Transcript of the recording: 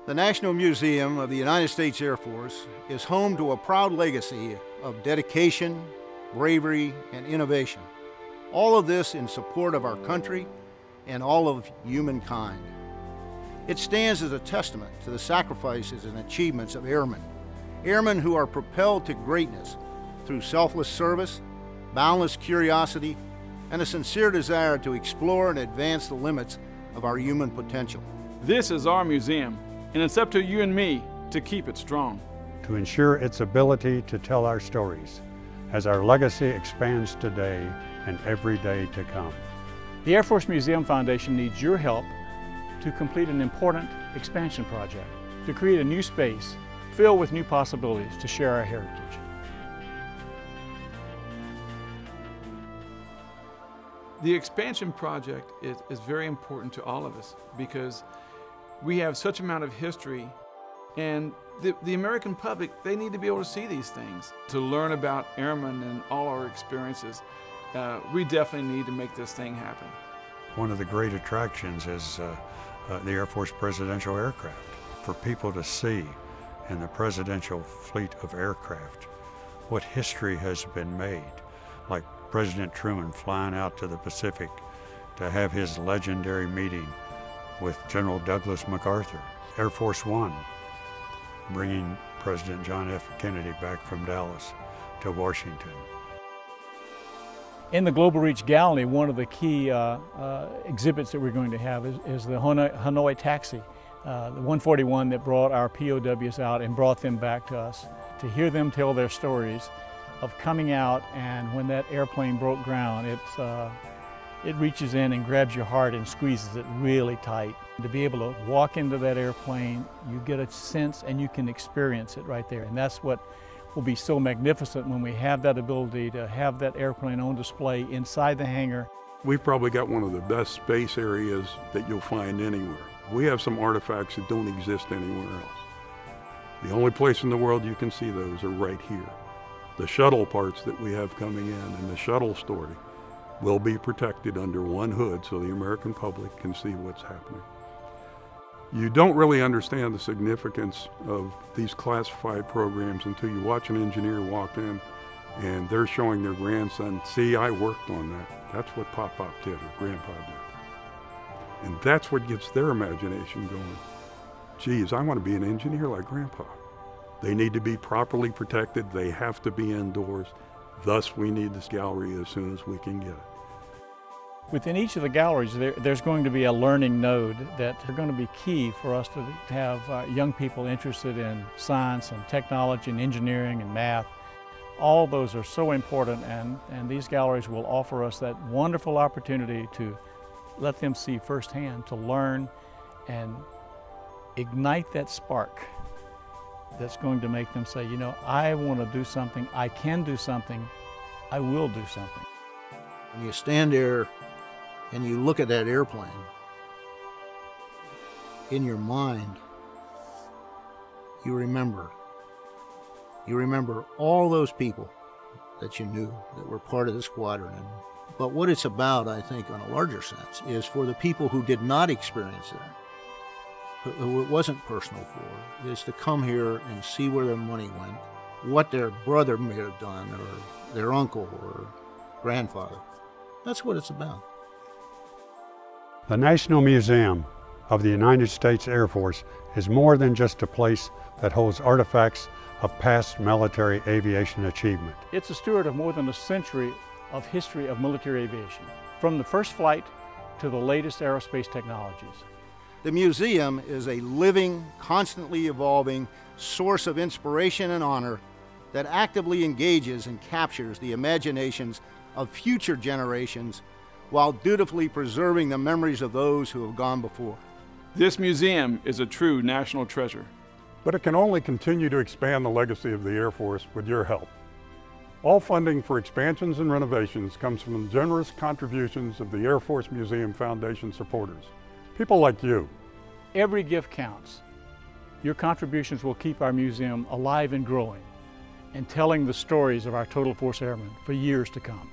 The National Museum of the United States Air Force is home to a proud legacy of dedication, bravery, and innovation. All of this in support of our country and all of humankind. It stands as a testament to the sacrifices and achievements of airmen who are propelled to greatness through selfless service, boundless curiosity, and a sincere desire to explore and advance the limits of our human potential. This is our museum, and it's up to you and me to keep it strong. To ensure its ability to tell our stories as our legacy expands today and every day to come. The Air Force Museum Foundation needs your help to complete an important expansion project, to create a new space filled with new possibilities to share our heritage. The expansion project is very important to all of us because we have such amount of history, and the American public, they need to be able to see these things. To learn about airmen and all our experiences, we definitely need to make this thing happen. One of the great attractions is the Air Force presidential aircraft. For people to see in the presidential fleet of aircraft what history has been made, like President Truman flying out to the Pacific to have his legendary meeting with General Douglas MacArthur. Air Force One bringing President John F. Kennedy back from Dallas to Washington. In the Global Reach Gallery, one of the key exhibits that we're going to have is the Hanoi Taxi, the 141 that brought our POWs out and brought them back to us. To hear them tell their stories of coming out, and when that airplane broke ground, it reaches in and grabs your heart and squeezes it really tight. To be able to walk into that airplane, you get a sense and you can experience it right there. And that's what will be so magnificent when we have that ability to have that airplane on display inside the hangar. We've probably got one of the best space areas that you'll find anywhere. We have some artifacts that don't exist anywhere else. The only place in the world you can see those are right here. The shuttle parts that we have coming in and the shuttle story will be protected under one hood so the American public can see what's happening. You don't really understand the significance of these classified programs until you watch an engineer walk in and they're showing their grandson, see, I worked on that. That's what Pop-Pop did or Grandpa did. And that's what gets their imagination going. Geez, I want to be an engineer like Grandpa. They need to be properly protected. They have to be indoors. Thus, we need this gallery as soon as we can get it. Within each of the galleries, there's going to be a learning node that are going to be key for us to have young people interested in science and technology and engineering and math. All those are so important, and these galleries will offer us that wonderful opportunity to let them see firsthand, to learn and ignite that spark that's going to make them say, you know, I want to do something, I can do something, I will do something. When you stand there and you look at that airplane, in your mind, you remember all those people that you knew that were part of the squadron. But what it's about, I think, on a larger sense, is for the people who did not experience that, who it wasn't personal for, is to come here and see where their money went, what their brother may have done, or their uncle, or grandfather. That's what it's about. The National Museum of the United States Air Force is more than just a place that holds artifacts of past military aviation achievement. It's a steward of more than a century of history of military aviation, from the first flight to the latest aerospace technologies. The museum is a living, constantly evolving source of inspiration and honor that actively engages and captures the imaginations of future generations while dutifully preserving the memories of those who have gone before. This museum is a true national treasure. But it can only continue to expand the legacy of the Air Force with your help. All funding for expansions and renovations comes from the generous contributions of the Air Force Museum Foundation supporters, people like you. Every gift counts. Your contributions will keep our museum alive and growing and telling the stories of our Total Force Airmen for years to come.